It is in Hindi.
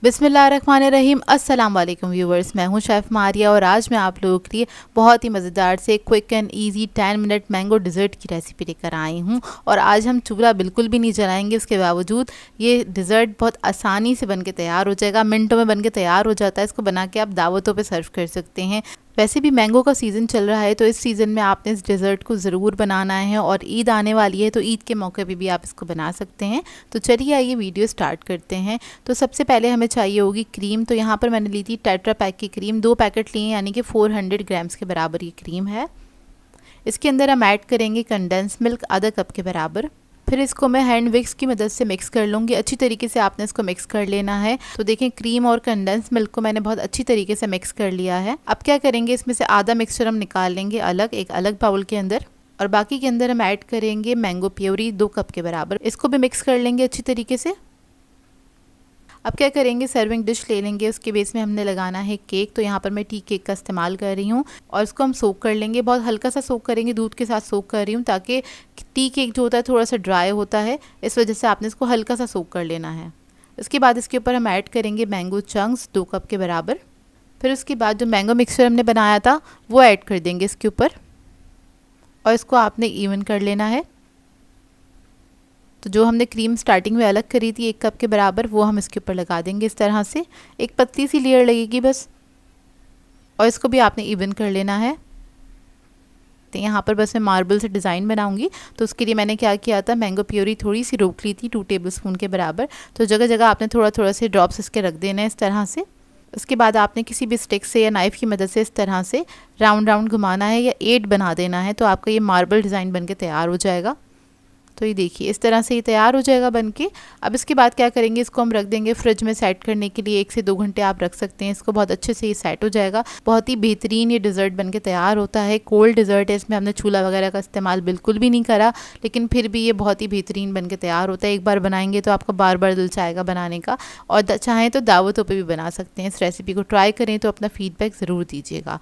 बिस्मिल्लाहिर्रहमानिर्रहीम। अस्सलाम वालेकुम व्यूवर्स, मैं हूं शेफ़ मारिया और आज मैं आप लोगों के लिए बहुत ही मज़ेदार से quick and easy 10 minute mango dessert की रेसिपी लेकर आई हूं। और आज हम चूल्हा बिल्कुल भी नहीं जलाएंगे, उसके बावजूद ये डिज़र्ट बहुत आसानी से बनके तैयार हो जाएगा। मिनटों में बनके तैयार हो जाता है। इसको बना के आप दावतों पे सर्व कर सकते हैं। वैसे भी मैंगो का सीज़न चल रहा है, तो इस सीज़न में आपने इस डेज़र्ट को ज़रूर बनाना है। और ईद आने वाली है, तो ईद के मौके पे भी आप इसको बना सकते हैं। तो चलिए आइए वीडियो स्टार्ट करते हैं। तो सबसे पहले हमें चाहिए होगी क्रीम। तो यहाँ पर मैंने ली थी टेट्रा पैक की क्रीम, 2 पैकेट लिए, यानी कि 400 ग्राम्स के बराबर ये क्रीम है। इसके अंदर हम ऐड करेंगे कंडेंस मिल्क आधा कप के बराबर। फिर इसको मैं हैंड विक्स की मदद से मिक्स कर लूँगी। अच्छी तरीके से आपने इसको मिक्स कर लेना है। तो देखें, क्रीम और कंडेंस मिल्क को मैंने बहुत अच्छी तरीके से मिक्स कर लिया है। अब क्या करेंगे, इसमें से आधा मिक्सचर हम निकाल लेंगे अलग, एक अलग बाउल के अंदर। और बाकी के अंदर हम ऐड करेंगे मैंगो प्योरी 2 कप के बराबर। इसको भी मिक्स कर लेंगे अच्छी तरीके से। अब क्या करेंगे, सर्विंग डिश ले लेंगे, उसके बेस में हमने लगाना है केक। तो यहाँ पर मैं टी केक का इस्तेमाल कर रही हूँ और इसको हम सोक कर लेंगे। बहुत हल्का सा सोक करेंगे, दूध के साथ सोक कर रही हूँ, ताकि टी केक जो होता है थोड़ा सा ड्राई होता है, इस वजह से आपने इसको हल्का सा सोक कर लेना है। इसके बाद इसके ऊपर हम ऐड करेंगे मैंगो चंक्स 2 कप के बराबर। फिर उसके बाद जो मैंगो मिक्सचर हमने बनाया था वो ऐड कर देंगे इसके ऊपर, और इसको आपने इवन कर लेना है। तो जो हमने क्रीम स्टार्टिंग में अलग करी थी 1 कप के बराबर, वो हम इसके ऊपर लगा देंगे इस तरह से। एक पतली सी लेयर लगेगी बस, और इसको भी आपने इवन कर लेना है। तो यहाँ पर बस मैं मार्बल से डिज़ाइन बनाऊंगी। तो उसके लिए मैंने क्या किया था, मैंगो प्योरी थोड़ी सी रोक ली थी 2 टेबलस्पून के बराबर। तो जगह जगह आपने थोड़ा थोड़ा से ड्रॉप्स इसके रख देना है इस तरह से। उसके बाद आपने किसी भी स्टिक से या नाइफ़ की मदद से इस तरह से राउंड राउंड घुमाना है या 8 बना देना है। तो आपका ये मार्बल डिज़ाइन बन के तैयार हो जाएगा। तो ये देखिए, इस तरह से ये तैयार हो जाएगा बनके। अब इसके बाद क्या करेंगे, इसको हम रख देंगे फ्रिज में सेट करने के लिए। 1 से 2 घंटे आप रख सकते हैं इसको, बहुत अच्छे से ये सेट हो जाएगा। बहुत ही बेहतरीन ये डिज़र्ट बनके तैयार होता है। कोल्ड डिज़र्ट है, इसमें हमने चूल्हा वगैरह का इस्तेमाल बिल्कुल भी नहीं करा, लेकिन फिर भी ये बहुत ही बेहतरीन बनके तैयार होता है। एक बार बनाएंगे तो आपका बार बार दिल चाहेगा बनाने का। और चाहें तो दावतों पर भी बना सकते हैं। इस रेसिपी को ट्राई करें तो अपना फीडबैक ज़रूर दीजिएगा।